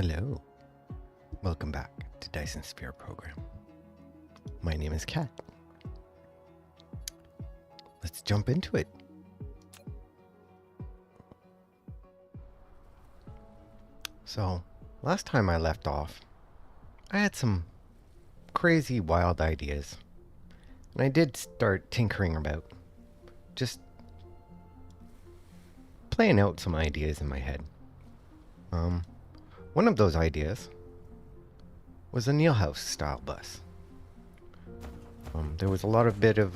Hello, welcome back to Dyson Sphere Program. My name is Kat. Let's jump into it. So, last time I left off, I had some crazy wild ideas. And I did start tinkering about, just playing out some ideas in my head. One of those ideas was a Neil House style bus. There was a lot of bit of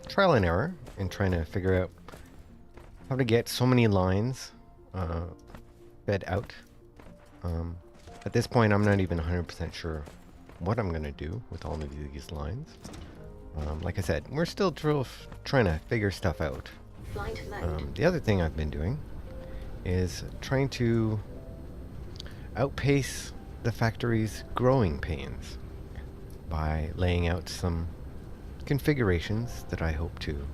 trial and error in trying to figure out how to get so many lines fed out. At this point, I'm not even 100% sure what I'm going to do with all of these lines. Like I said, we're still trying to figure stuff out. The other thing I've been doing is trying to outpace the factory's growing pains by laying out some configurations that I hope to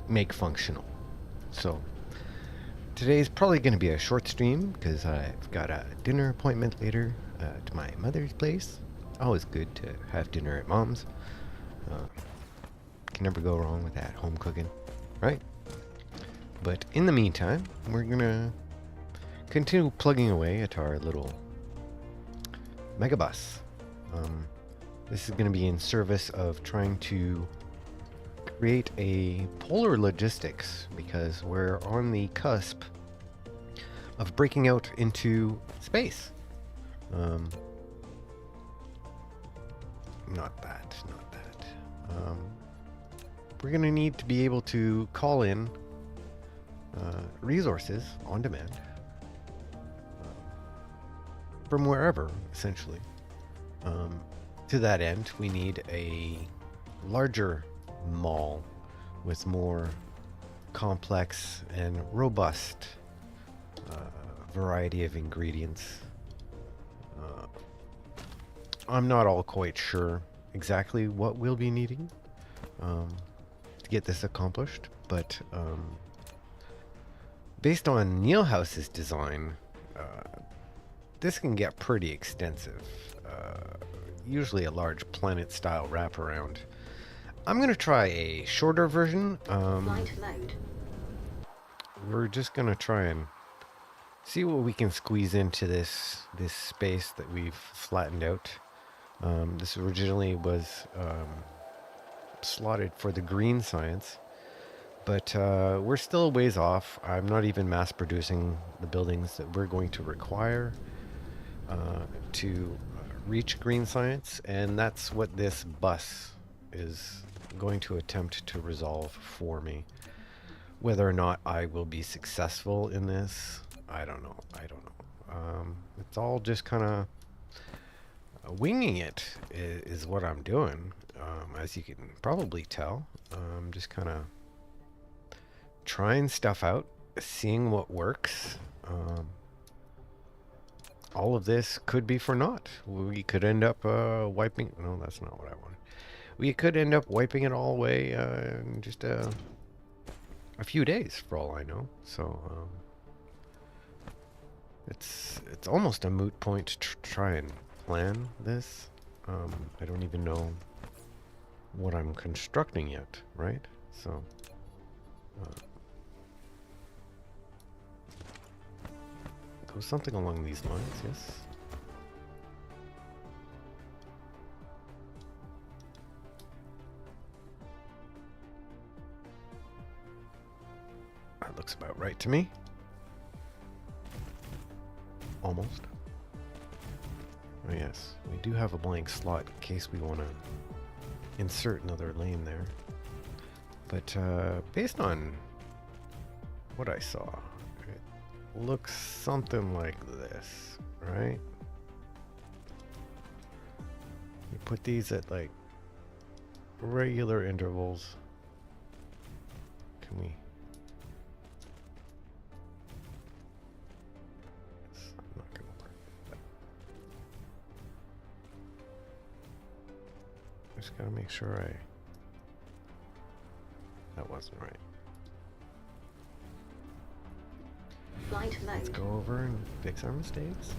make functional. So today's probably going to be a short stream because I've got a dinner appointment later to my mother's place. Always good to have dinner at mom's. Can never go wrong with that home cooking, right? But in the meantime, we're gonna continue plugging away at our little megabus. This is going to be in service of trying to create a polar logistics because we're on the cusp of breaking out into space. Not that. We're going to need to be able to call in resources on demand from wherever, essentially. To that end, we need a larger mall with more complex and robust variety of ingredients. I'm not all quite sure exactly what we'll be needing to get this accomplished, but based on Neil House's design, this can get pretty extensive. Usually a large planet-style wraparound. I'm going to try a shorter version. We're just going to try and see what we can squeeze into this space that we've flattened out. This originally was slotted for the green science, but we're still a ways off. I'm not even mass producing the buildings that we're going to require to reach green science, and that's what this bus is going to attempt to resolve for me. Whether or not I will be successful in this, I don't know. It's all just kind of winging it is what I'm doing. As you can probably tell, I'm just kind of trying stuff out, seeing what works. All of this could be for naught. We could end up wiping... No, that's not what I wanted. We could end up wiping it all away in just a few days, for all I know. So it's almost a moot point to try and plan this. I don't even know what I'm constructing yet, right? So go something along these lines, yes. That looks about right to me. Almost. Oh yes, we do have a blank slot in case we want to insert another lane there. But based on what I saw, it looks something like this, right? You put these at like regular intervals. Can we... It's not gonna work. Just gotta make sure that wasn't right. Flight Let's mode. go over and fix our mistakes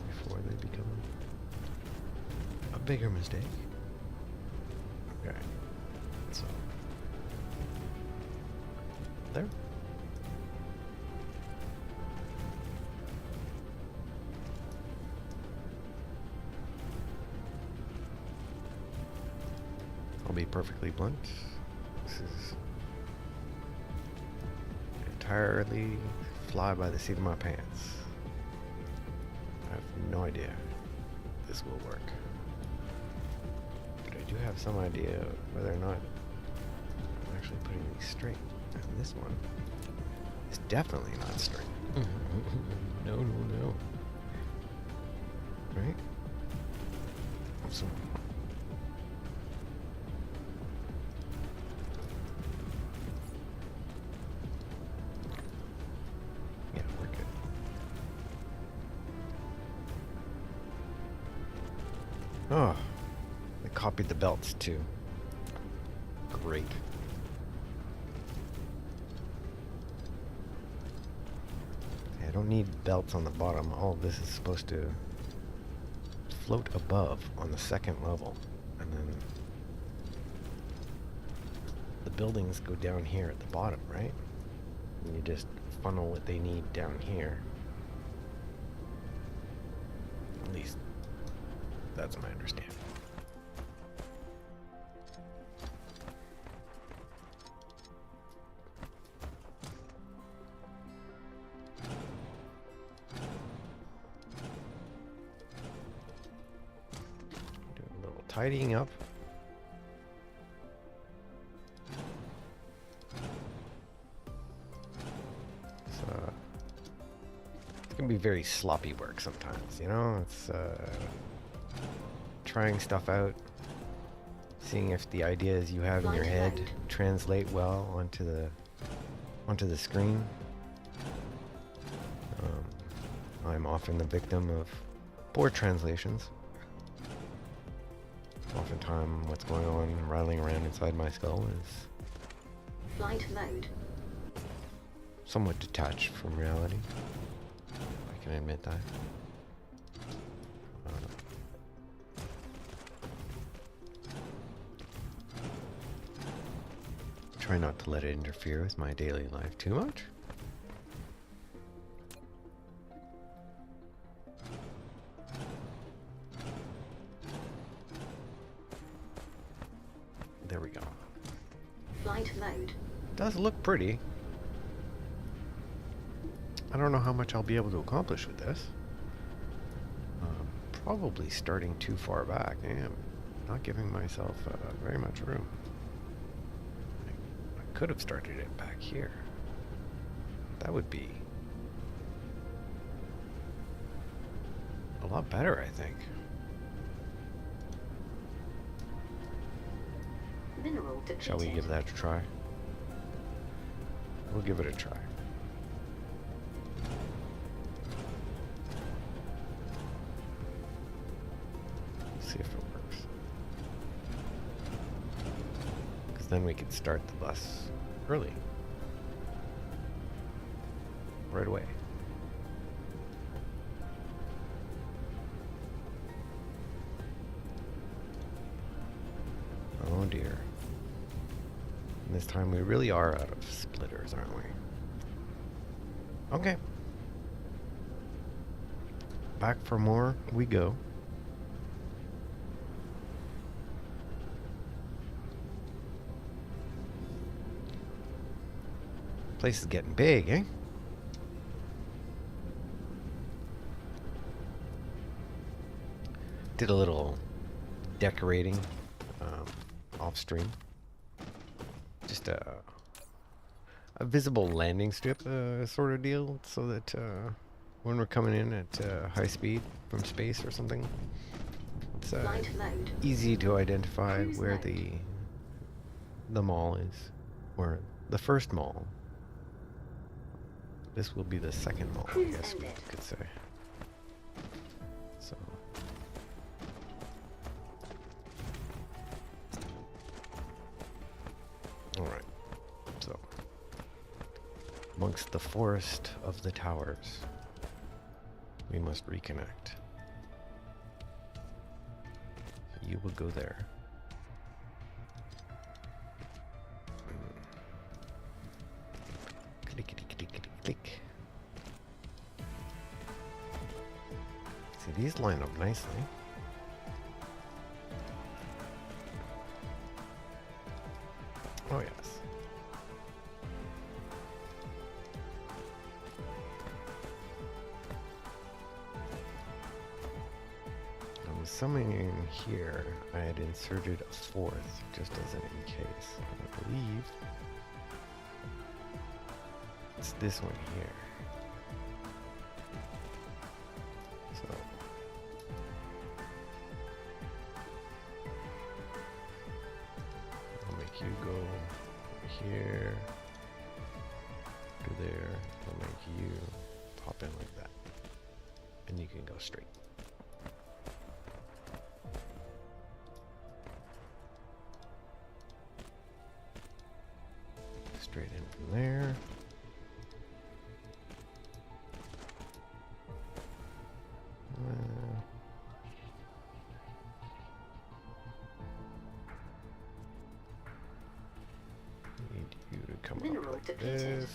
before they become a bigger mistake. Okay. So there. I'll be perfectly blunt. This is entirely fly by the seat of my pants. I have no idea if this will work. But I do have some idea of whether or not I'm actually putting these straight. And this one is definitely not straight. No, no, no. Right? So yeah, we're good. Oh, they copied the belts too. Great. I don't need belts on the bottom. All of this is supposed to float above on the second level. And then the buildings go down here at the bottom, right? And you just funnel what they need down here. At least that's my understanding. Do a little tidying up. It's gonna be very sloppy work sometimes, you know? It's trying stuff out, seeing if the ideas you have in your head translate well onto the screen. I'm often the victim of poor translations. Oftentimes, what's going on rattling around inside my skull is Flight mode. somewhat detached from reality. I can admit that. Try not to let it interfere with my daily life too much. There we go. Flight mode. Does look pretty. I don't know how much I'll be able to accomplish with this. Probably starting too far back. I am not giving myself very much room. I could have started it back here. That would be a lot better, I think. Mineral depleted. Shall we give that a try? We'll give it a try. See if it works. Because then we can start the bus early. Right away. Oh dear. And this time we really are out of splitters, aren't we? Okay. Back for more we go. Place is getting big, eh? Did a little decorating off stream. Just a visible landing strip sort of deal, so that when we're coming in at high speed from space or something, it's easy to identify where the mall is, or the first mall. This will be the second mall, I guess we could say. So. Alright. So. amongst the forest of the towers. We must reconnect. You will go there. Clickety click click click. See, these line up nicely. Oh yes. I'm summoning here. I had inserted a fourth just as an in case. I believe it's this one here. So I'll make you go here, go there. I'll make you pop in like that, and you can go straight. Straight in from there. Need you to come up Mineral like depleted. this.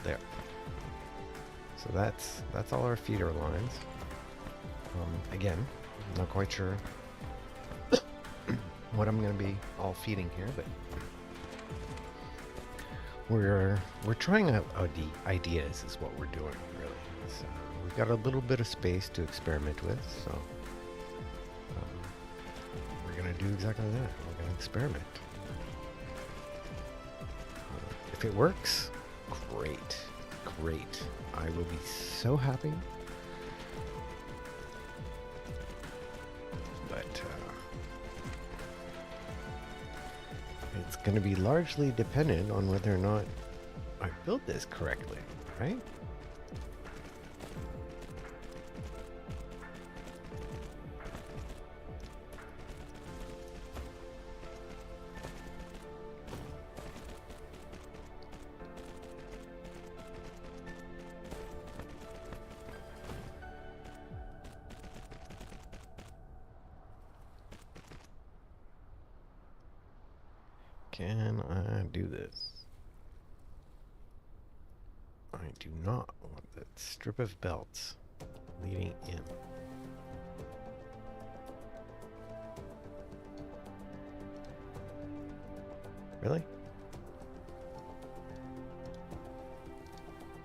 There. So that's all our feeder lines. Again, I'm not quite sure what I'm going to be all feeding here, but we're trying out the ideas is what we're doing really. So we've got a little bit of space to experiment with, so we're going to do exactly that. We're going to experiment. If it works, great, great. I will be so happy. But it's going to be largely dependent on whether or not I built this correctly, right? Can I do this? I do not want that strip of belts leading in. Really?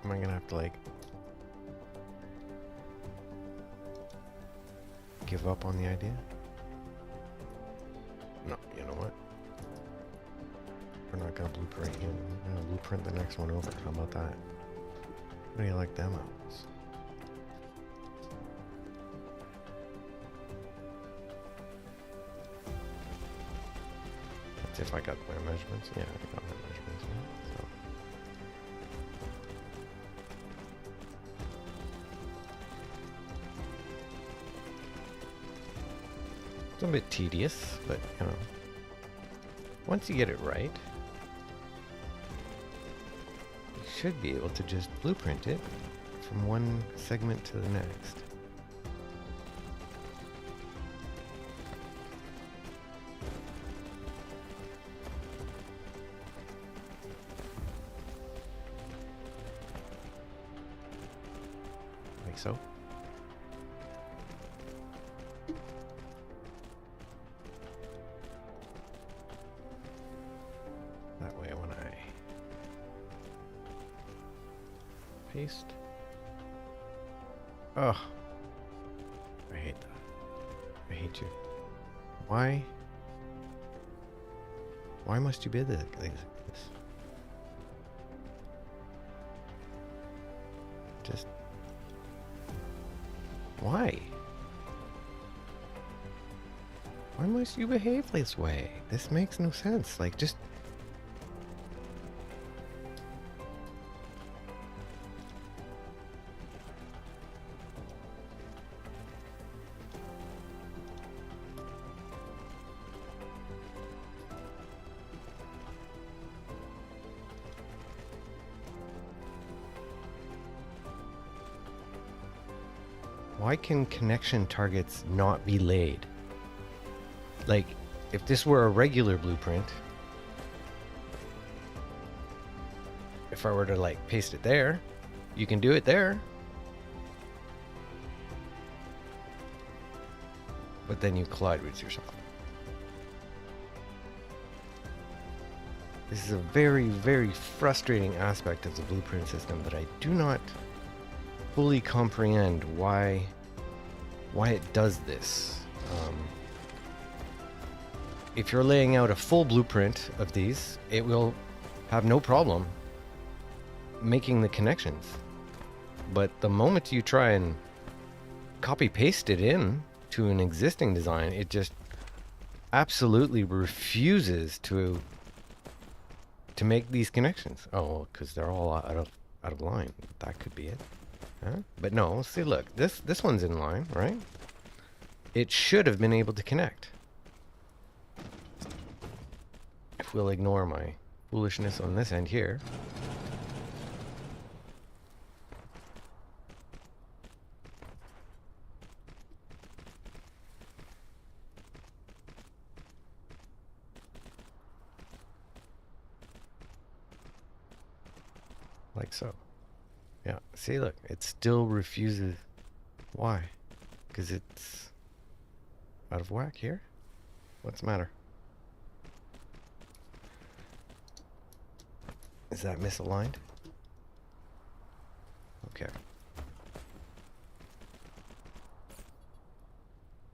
Am I gonna have to like give up on the idea? No, you know what? We're not gonna blueprint him. We're gonna blueprint the next one over. How about that? How do you like them apples? That's if I got my measurements. Yeah, I got my measurements. Yeah, so. It's a bit tedious, but you know, once you get it right, you should be able to just blueprint it from one segment to the next. Like so. That way when I paste. Oh, I hate that. I hate you. Why? Why must you be like this? Just why? Why must you behave this way? This makes no sense. Like, just Why can connection targets not be laid? Like, if this were a regular blueprint, if I were to like paste it there, you can do it there. But then you collide with yourself. This is a very, very frustrating aspect of the blueprint system that I do not fully comprehend why it does this. If you're laying out a full blueprint of these, it will have no problem making the connections. But the moment you try and copy paste it in to an existing design, it just absolutely refuses to make these connections. Oh, because they're all out of line. That could be it. Huh? But no, see, look, this one's in line, right? It should have been able to connect. If we'll ignore my foolishness on this end here. Like so. Yeah, see, look, it still refuses. Why? Because it's out of whack here? What's the matter? Is that misaligned? Okay.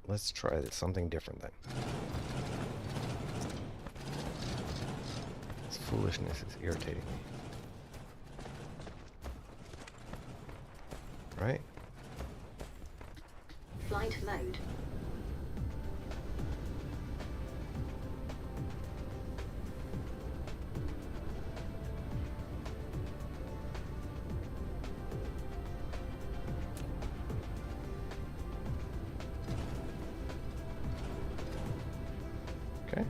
Let's try this, something different then. This foolishness is irritating me. Right? Flight mode. Okay.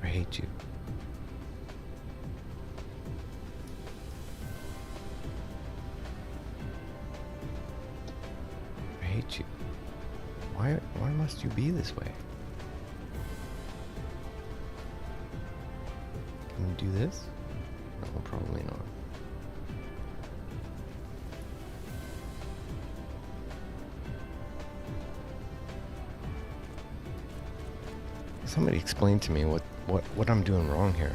I hate you. I hate you. Why must you be this way? Can we do this? No, probably not. Somebody explain to me what I'm doing wrong here.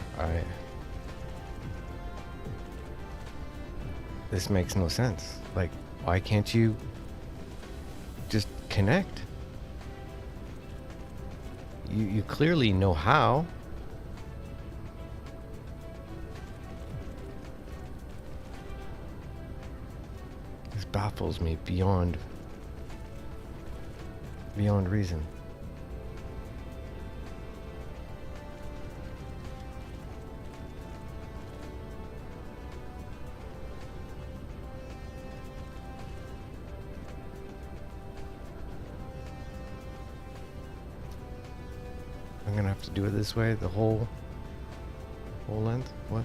This makes no sense. Like, why can't you just connect? You clearly know how. This baffles me beyond reason. I'm gonna have to do it this way, the whole length? What?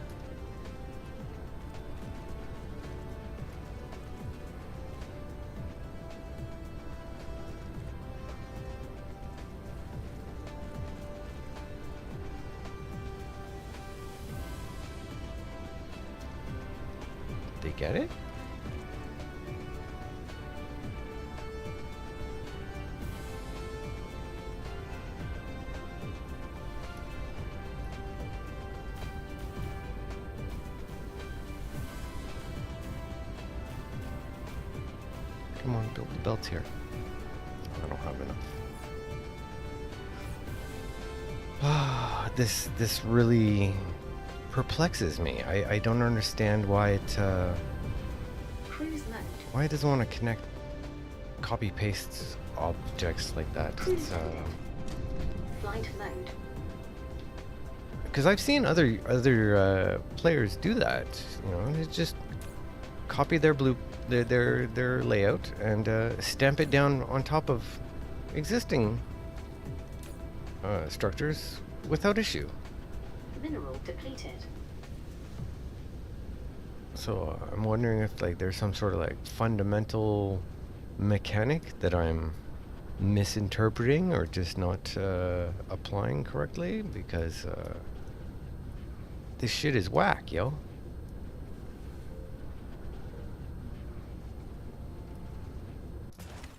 Did they get it? Come on, build the belts here. I don't have enough. This really perplexes me. I don't understand why it Cruise mode. why it doesn't want to connect copy pastes objects like that. Cruise Flight mode. Because I've seen other players do that. You know, they just copy their layout and stamp it down on top of existing structures without issue. Mineral depleted. So I'm wondering if like there's some sort of like fundamental mechanic that I'm misinterpreting or just not applying correctly, because this shit is whack, yo.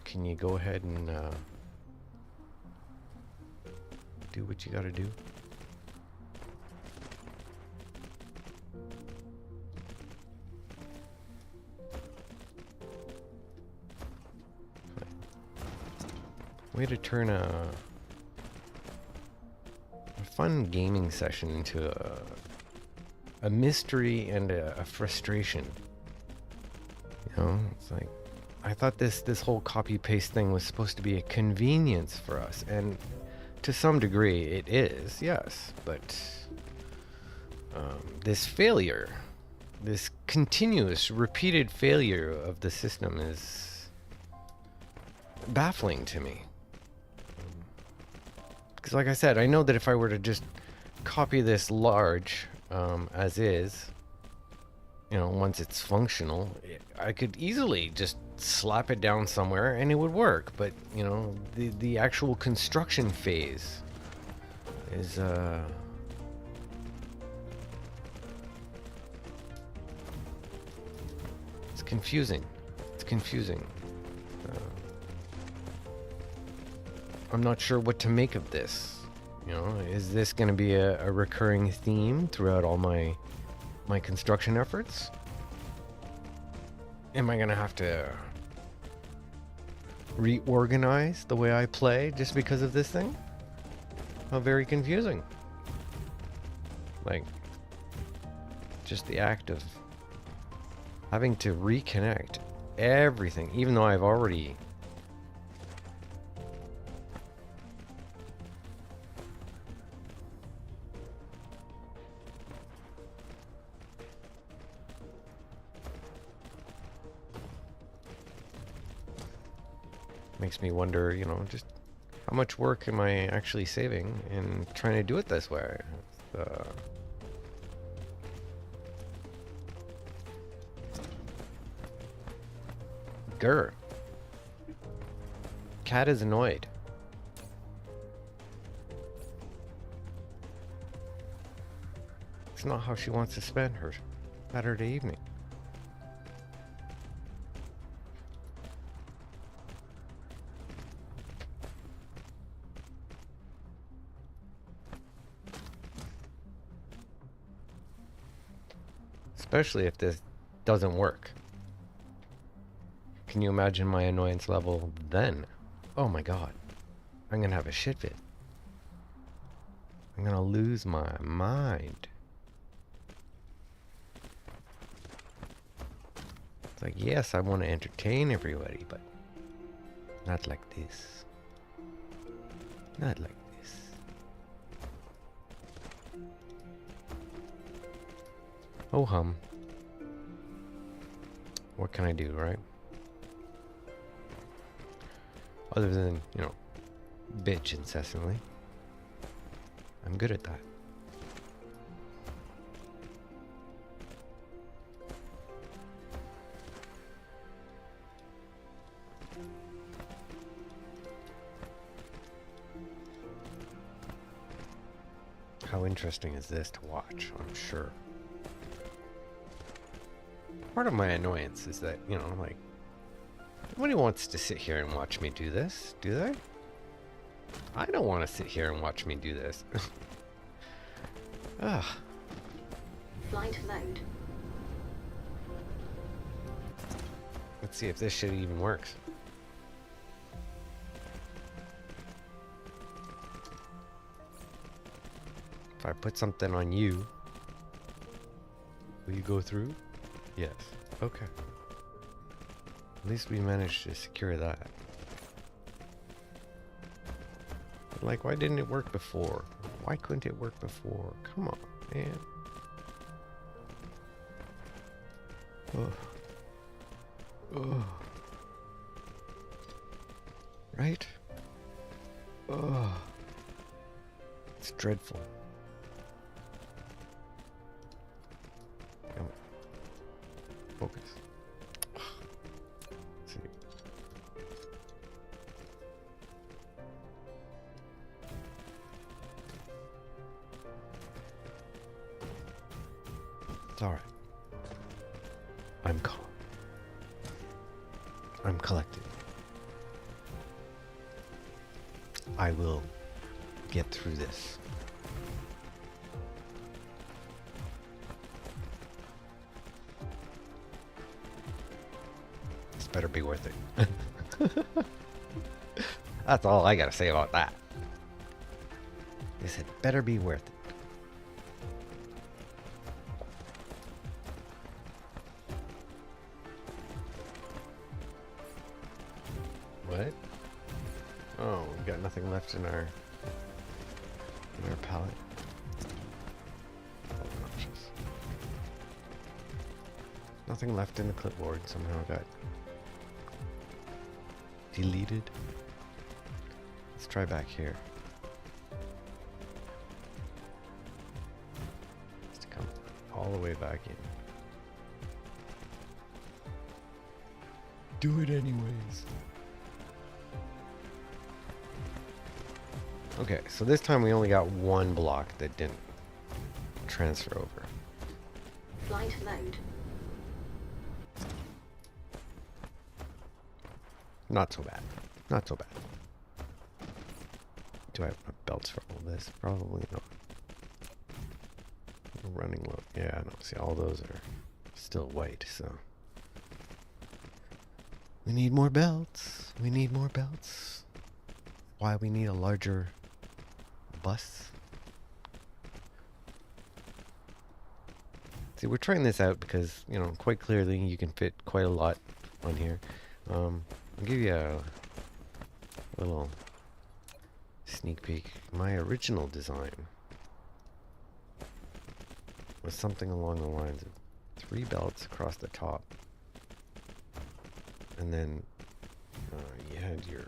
Can you go ahead and do what you gotta do? Way to turn a fun gaming session into a mystery and a frustration. You know, it's like, I thought this whole copy paste thing was supposed to be a convenience for us, and to some degree it is, yes, but this failure, this continuous repeated failure of the system is baffling to me. Because like I said, I know that if I were to just copy this large as is, you know, once it's functional, I could easily just slap it down somewhere and it would work. But, you know, the actual construction phase is it's confusing. It's confusing. I'm not sure what to make of this. You know, is this going to be a recurring theme throughout all my construction efforts? Am I going to have to reorganize the way I play just because of this thing? How very confusing. Like, just the act of having to reconnect everything, even though I've already makes me wonder, you know, just how much work am I actually saving in trying to do it this way? Grr. Cat is annoyed. It's not how she wants to spend her Saturday evening. Especially if this doesn't work. Can you imagine my annoyance level then? Oh my god. I'm gonna have a shit fit. I'm gonna lose my mind. It's like, yes, I want to entertain everybody, but not like this. Not like this. Oh hum. What can I do, right? Other than, you know, bitch incessantly. I'm good at that. How interesting is this to watch? I'm sure. Part of my annoyance is that, you know, like, nobody wants to sit here and watch me do this, do they? I don't want to sit here and watch me do this. Ugh. Flight mode. Let's see if this shit even works. If I put something on you, will you go through? Yes. Okay. At least we managed to secure that. But like, why didn't it work before? Why couldn't it work before? Come on, man. Ugh. Ugh. Right? Ugh. It's dreadful. Come on. Focus. See. It's alright. I'm calm. I'm collected. I will get through this. This better be worth it. That's all I gotta say about that. This had better be worth it. What? Oh, we've got nothing left in our palette. Obnoxious. Nothing left in the clipboard. Somehow got deleted. Let's try back here. Let's come all the way back in. Do it anyways. Okay, so this time we only got one block that didn't transfer over. Flight mode. Not so bad. Not so bad. Do I have enough belts for all this? Probably not. Running low. Yeah, no, see, all those are still white, so. We need more belts. We need more belts. Why we need a larger bus. See, we're trying this out because, you know, quite clearly you can fit quite a lot on here. I'll give you a little sneak peek. My original design was something along the lines of 3 belts across the top. And then you had your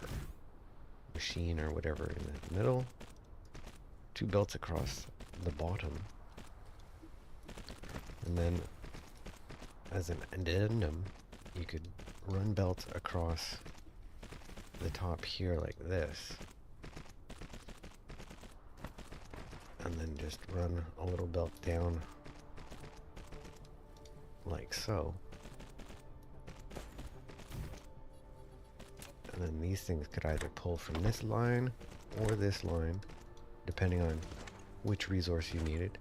machine or whatever in the middle. 2 belts across the bottom. And then as an addendum, you could run belts across the top here like this. And then just run a little belt down like so. And then these things could either pull from this line or this line, depending on which resource you needed.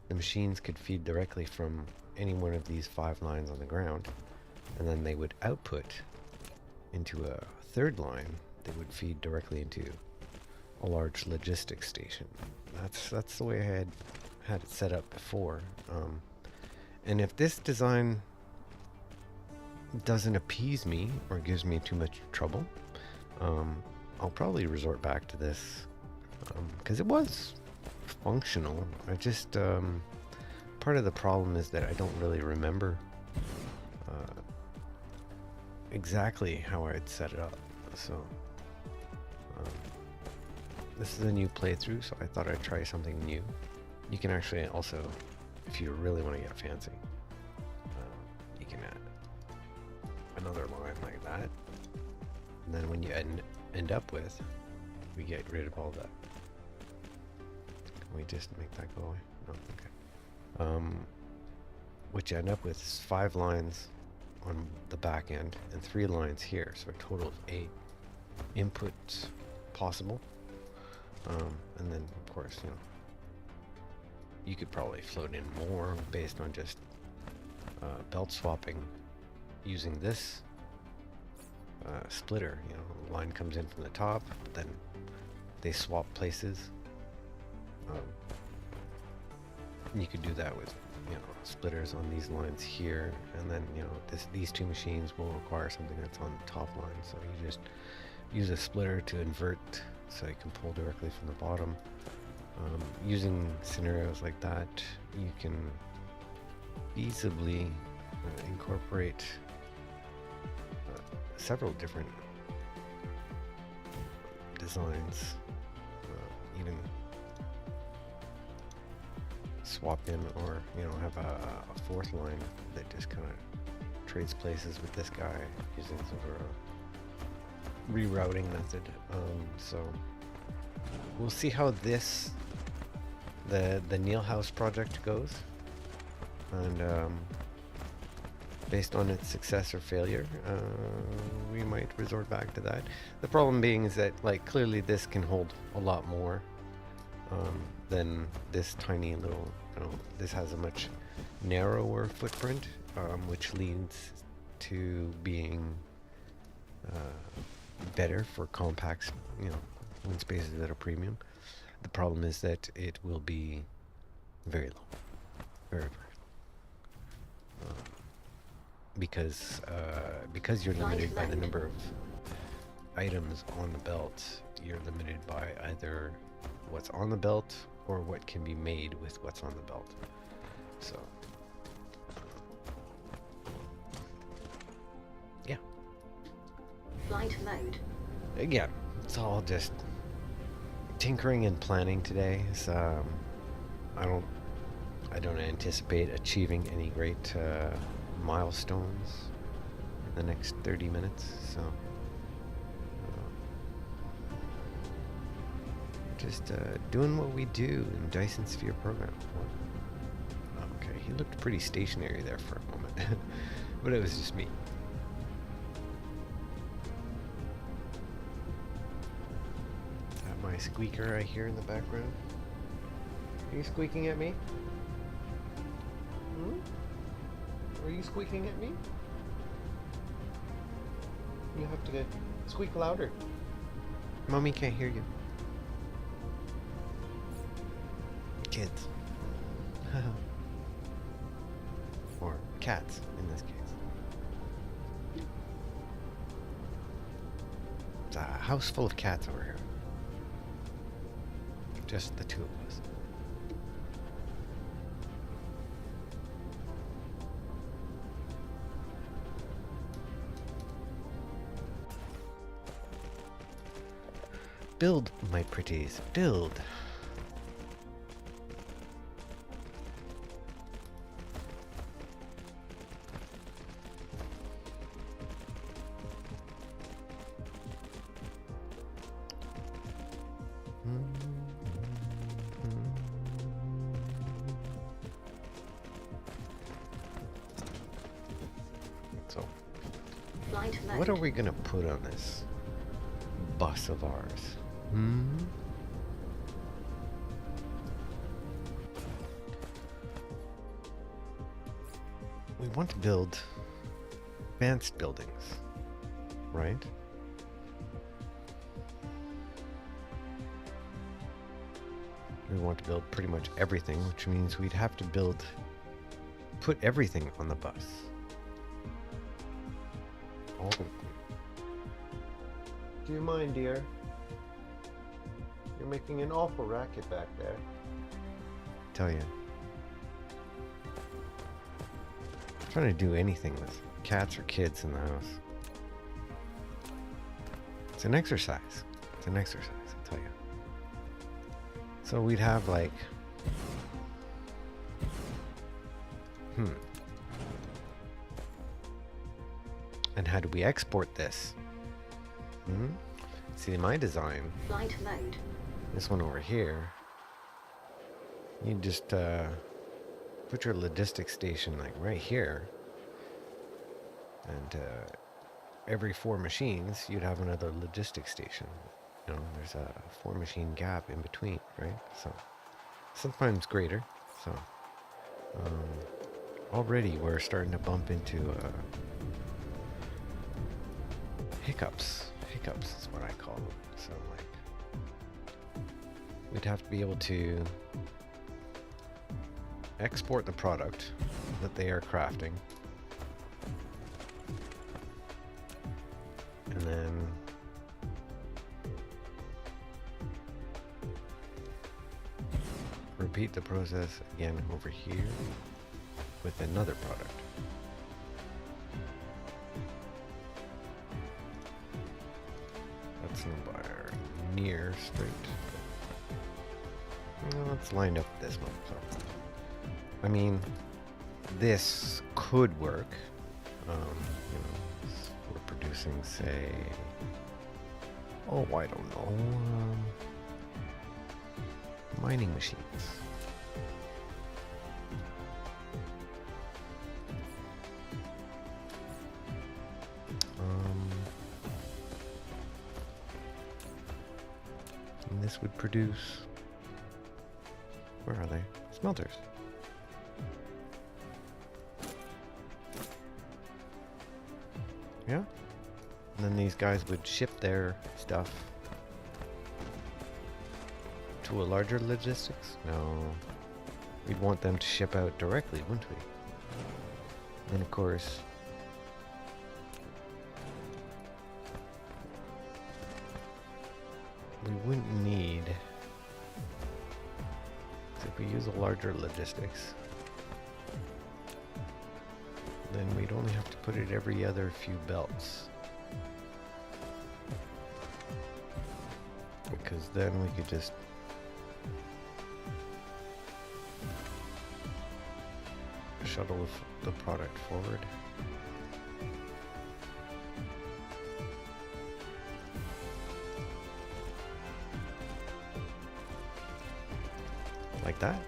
The machines could feed directly from any one of these 5 lines on the ground, and then they would output into a 3rd line that would feed directly into a large logistics station. That's the way I had it set up before. And if this design doesn't appease me or gives me too much trouble, I'll probably resort back to this because it was functional. I just part of the problem is that I don't really remember exactly how I'd set it up. So this is a new playthrough, so I thought I'd try something new. You can actually also, if you really want to get fancy, you can add another line like that, and then when you end up with, we get rid of all that. Can we just make that go away? No, okay. What you end up with is 5 lines on the back end and 3 lines here, so a total of 8 inputs possible. And then of course, you know, you could probably float in more based on just belt swapping using this splitter. You know, the line comes in from the top, but then they swap places. You could do that with, you know, splitters on these lines here, and then, you know, these 2 machines will require something that's on the top line, so you just use a splitter to invert so you can pull directly from the bottom. Using scenarios like that, you can feasibly incorporate several different designs, even swap in, or have a fourth line that just kind of trades places with this guy using some sort of rerouting method. So we'll see how the Neil House project goes, and based on its success or failure, we might resort back to that. The problem being is that, like, clearly this can hold a lot more than this tiny little, this has a much narrower footprint, which leads to being better for compacts, win spaces at a premium. The problem is that it will be very low, very, very low. Because you're limited by the number of items on the belt, you're limited by either what's on the belt or what can be made with what's on the belt. So, yeah. Flight mode. Again, it's all just tinkering and planning today. So, I don't anticipate achieving any great milestones in the next 30 minutes, so just doing what we do in Dyson Sphere program. Okay, he looked pretty stationary there for a moment, but it was just me. Is that my squeaker I hear in the background? Are you squeaking at me? Are you squeaking at me? You have to squeak louder. Mommy can't hear you. Kids. Or cats, in this case. It's a house full of cats over here. Just the two of us. Build, my pretties, build. So, what are we gonna put on this bus of ours? We want to build advanced buildings, right? We want to build pretty much everything, which means we'd have to put everything on the bus. All of them. Do you mind, dear? You're making an awful racket back there. Tell you. I'm trying to do anything with cats or kids in the house. It's an exercise. It's an exercise, I'll tell you. So we'd have like... And how do we export this? See, my design... Flight mode. This one over here, you just put your logistics station like right here, and every 4 machines you'd have another logistics station. There's a 4 machine gap in between, right? So sometimes greater. So already we're starting to bump into hiccups. Hiccups is what I call them. So like, we'd have to be able to export the product that they are crafting, and then repeat the process again over here with another product. That's no bar near straight. Well, let's line up this one. So I mean, this could work. You know, we're producing, say, oh, I don't know, mining machines. And this would produce, where are they? Smelters. Yeah? And then these guys would ship their stuff to a larger logistics? No. We'd want them to ship out directly, wouldn't we? And of course, we wouldn't need, so if we use a larger logistics, then we'd only have to put it every other few belts. Because then we could just shuttle the product forward. Like that.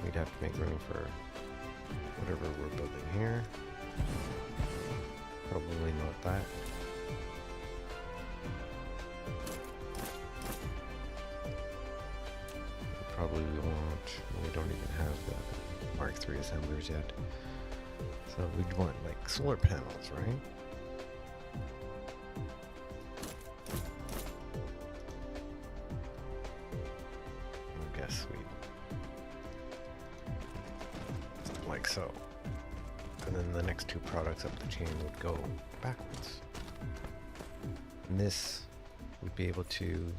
We'd have to make room for whatever we're building here. Probably not that. Probably won't. We don't even have the Mark III assemblers yet. So we'd want like solar panels, right? I guess we like so. And then the next two products up the chain would go backwards. And this would be able to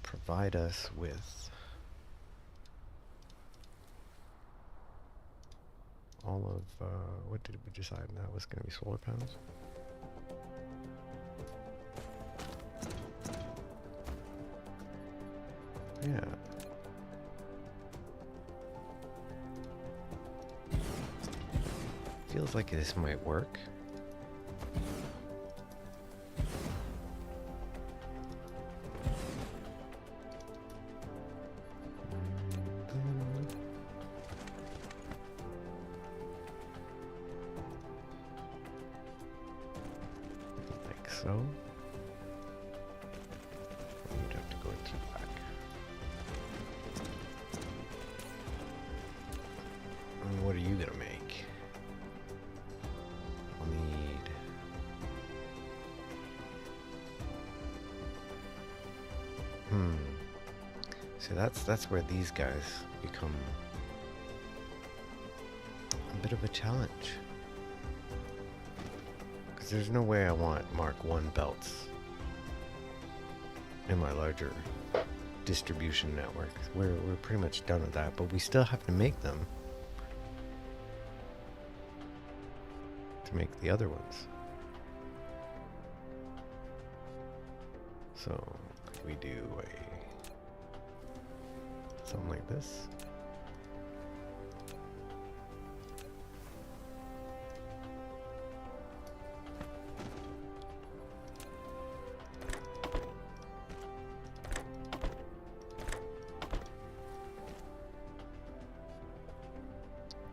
provide us with all of, what did we decide that was going to be solar panels? Yeah. Feels like this might work. Like so. We'd have to go into black. And what are you gonna make? I'll need so that's where these guys become a bit of a challenge. Because there's no way I want Mark I belts in my larger distribution network. We're pretty much done with that, but we still have to make them to make the other ones. So could we do something like this?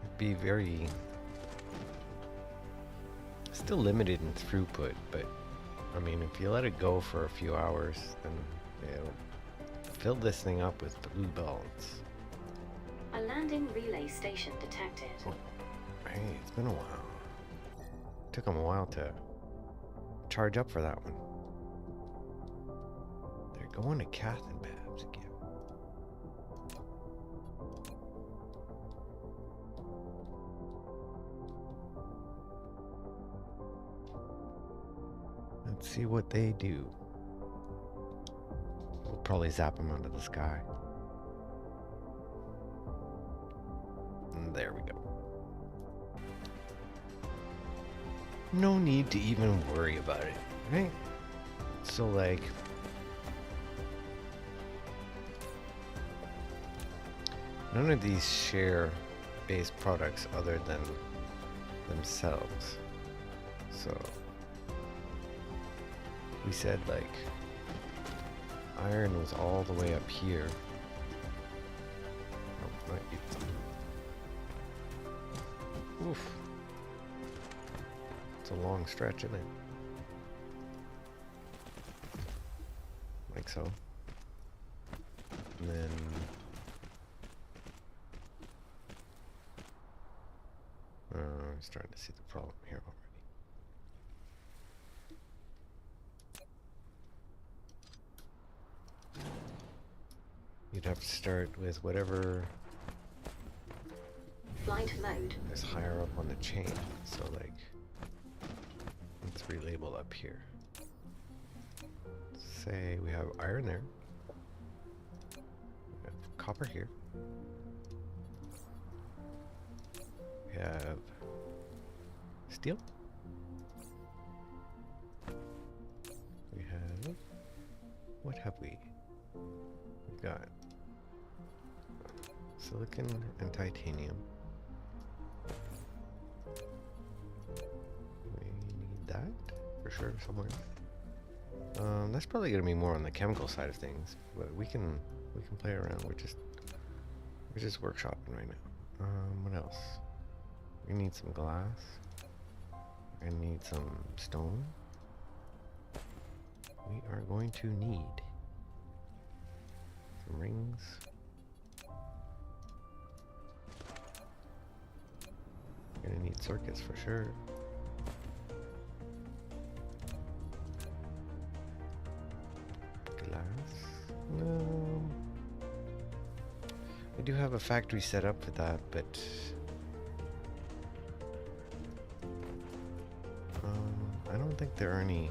It'd be very still limited in throughput, but I mean, if you let it go for a few hours, then it'll fill this thing up with blue belts. A landing relay station detected. Oh, hey, it's been a while. Took them a while to charge up for that one. They're going to Kath and Babs again. Let's see what they do. We'll probably zap them out of the sky. And there we go. No need to even worry about it, right? So like, None of these share base products other than themselves. So we said like iron was all the way up here. Oh, not you. Oof. It's a long stretch, isn't it? Like so. And then I'm starting to see the problem here already. You'd have to start with whatever Flight mode. is higher up on the chain. So like, let's relabel up here. Say we have iron there. We have copper here. We have steel. We have, what have we? We've got silicon and titanium. We need that for sure somewhere. That's probably going to be more on the chemical side of things, but we can play around. We're just workshopping right now. What else? We need some glass. I need some stone. We are going to need some rings. We're gonna need circuits for sure. Glass. I do have a factory set up for that, but I don't think there are any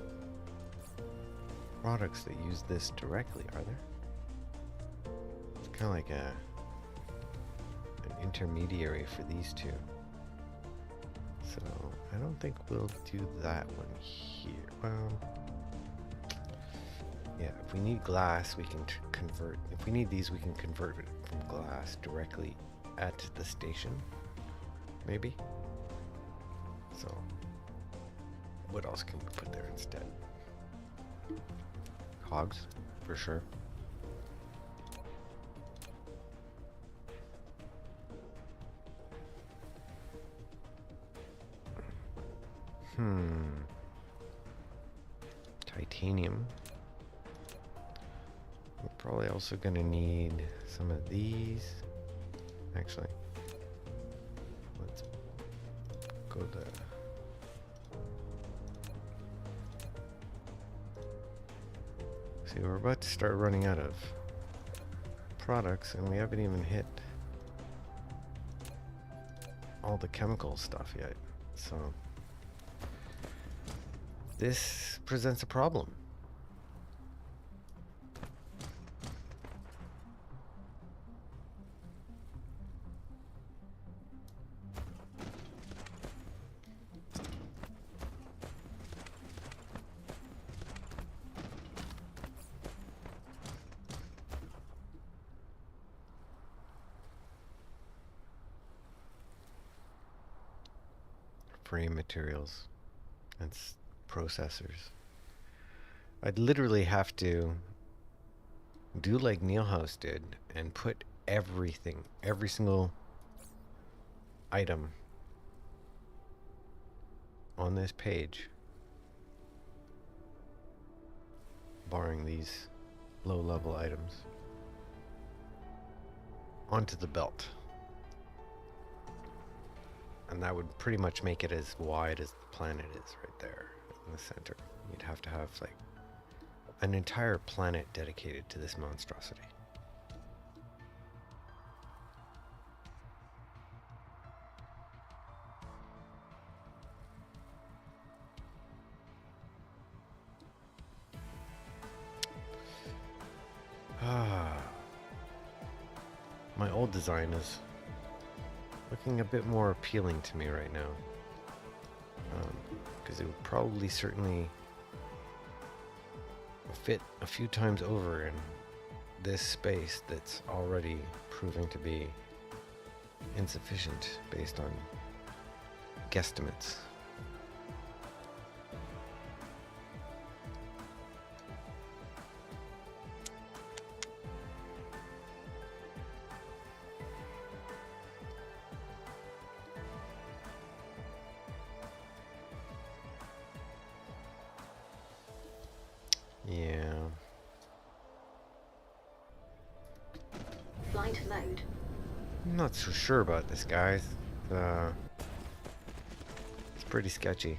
products that use this directly, are there? It's kind of like an intermediary for these two. So I don't think we'll do that one here. Well, yeah, if we need glass, we can convert. If we need these, we can convert it from glass directly at the station, maybe. So what else can we put there instead? Hogs, for sure. Titanium. We're probably also gonna need some of these. Actually, let's go to see, we're about to start running out of products and we haven't even hit all the chemical stuff yet. So this presents a problem. Frame materials and processors. I'd literally have to do like Neilhouse did and put everything, every single item on this page, barring these low-level items, onto the belt. And that would pretty much make it as wide as the planet is right there in the center. You'd have to have like an entire planet dedicated to this monstrosity. My old design is looking a bit more appealing to me right now, because it would probably certainly fit a few times over in this space that's already proving to be insufficient based on guesstimates. Yeah. Flight mode. I'm not so sure about this, guys. It's pretty sketchy.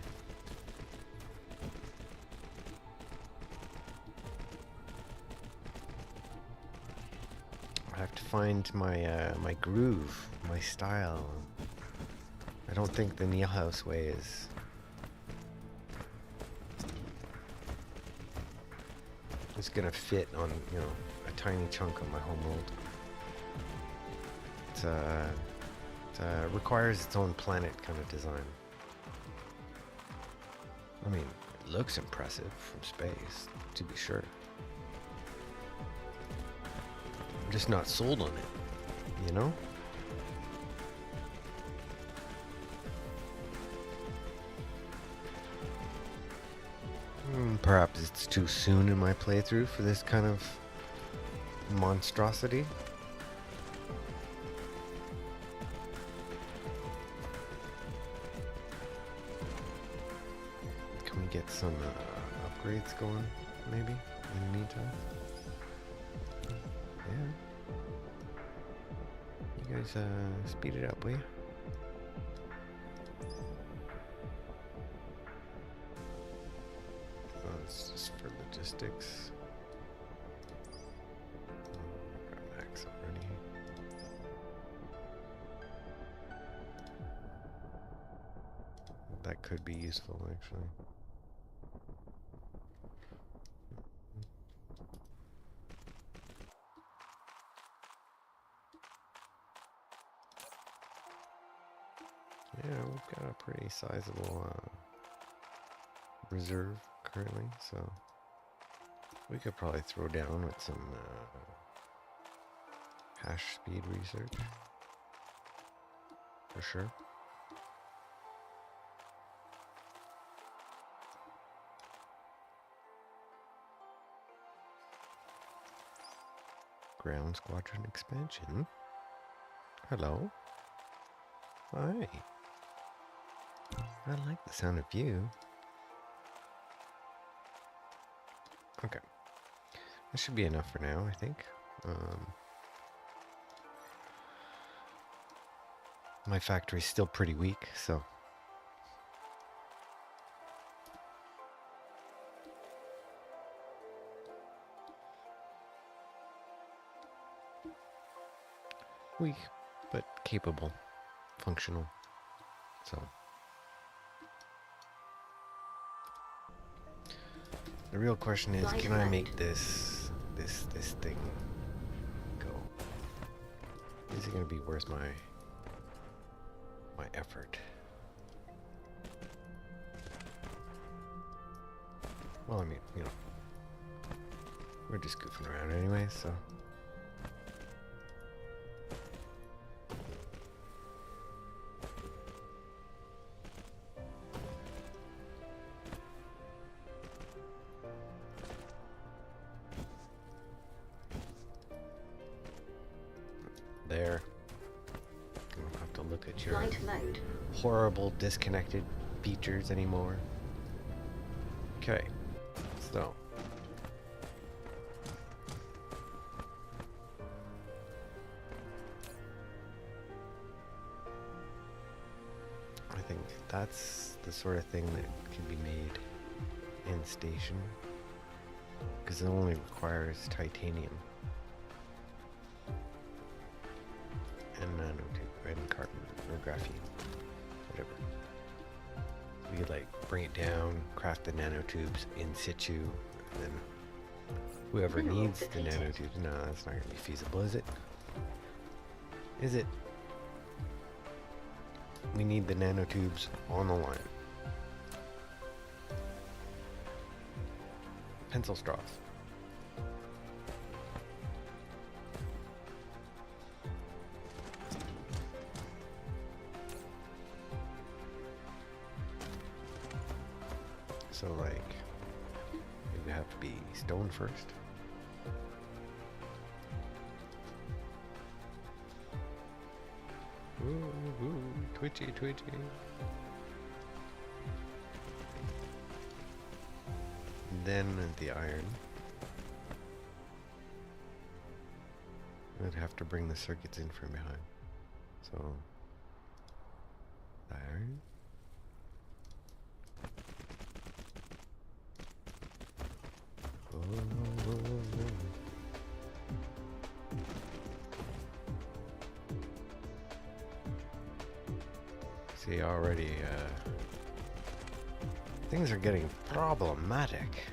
I have to find my my groove, my style. I don't think the Neil House way is gonna fit on, you know, a tiny chunk of my home world. It requires its own planet kind of design. I mean, it looks impressive from space, to be sure. I'm just not sold on it, you know? Perhaps it's too soon in my playthrough for this kind of monstrosity. Can we get some upgrades going, maybe, in the meantime? Yeah. You guys speed it up, will you? It's just for logistics. Got max already. That could be useful, actually. Yeah, we've got a pretty sizable reserve currently, so we could probably throw down with some hash speed research for sure. Ground squadron expansion. Hello. Hi. I like the sound of you. Okay. That should be enough for now, I think. My factory's still pretty weak, so... weak, but capable. Functional. So... the real question is, can I make this thing go? Is it gonna be worth my effort? Well, I mean, you know, we're just goofing around anyway, so. There. I don't have to look at your Flight mode. horrible disconnected features anymore. Okay, so. I think that's the sort of thing that can be made in station, because it only requires titanium and nanotube and carbon or graphene, whatever. We could like bring it down, craft the nanotubes in situ, and then whoever needs the nanotubes. No, that's not gonna be feasible, is it? Is it? We need the nanotubes on the line. Pencil straws. stone first. Ooh, twitchy, twitchy. Then the iron. I'd have to bring the circuits in from behind. So, the iron. See, already things are getting problematic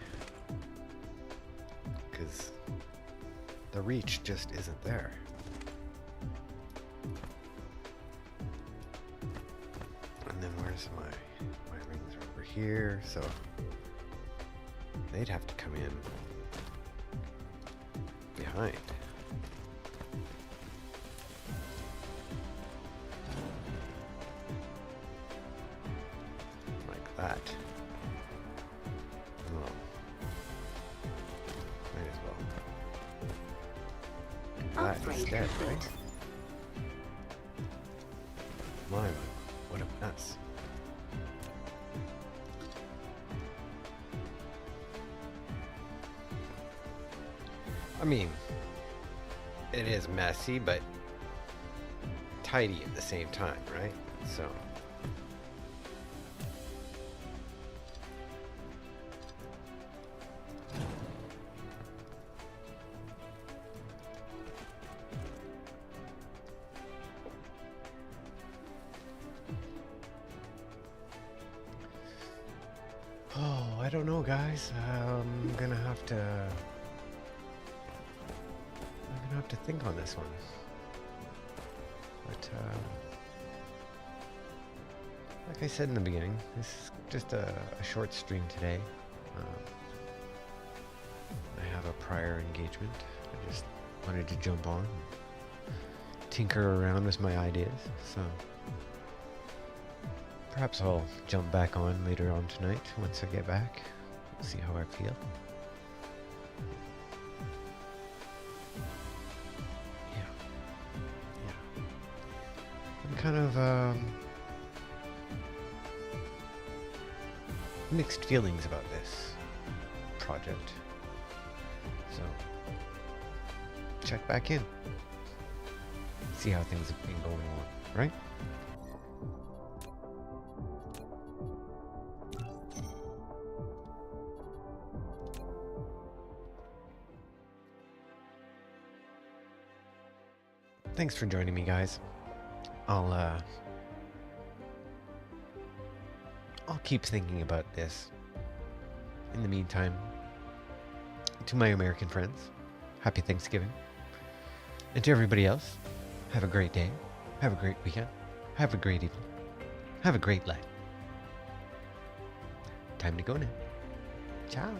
because the reach just isn't there. And then where's my rings are over here, so they'd have to come in behind. Like that. Oh. Might as well. That Upgrade instead, complete. right? My, what a mess. I mean, it is messy, but tidy at the same time, right? So. Oh, I don't know, guys. I'm gonna have to think on this one. But like I said in the beginning, this is just a short stream today. I have a prior engagement. I just wanted to jump on, and tinker around with my ideas. So perhaps I'll jump back on later on tonight once I get back. We'll see how I feel. Kind of mixed feelings about this project, so check back in, see how things have been going on, right? Thanks for joining me, guys. I'll keep thinking about this. In the meantime, to my American friends, happy Thanksgiving. And to everybody else, have a great day, have a great weekend, have a great evening, have a great life. Time to go now. Ciao.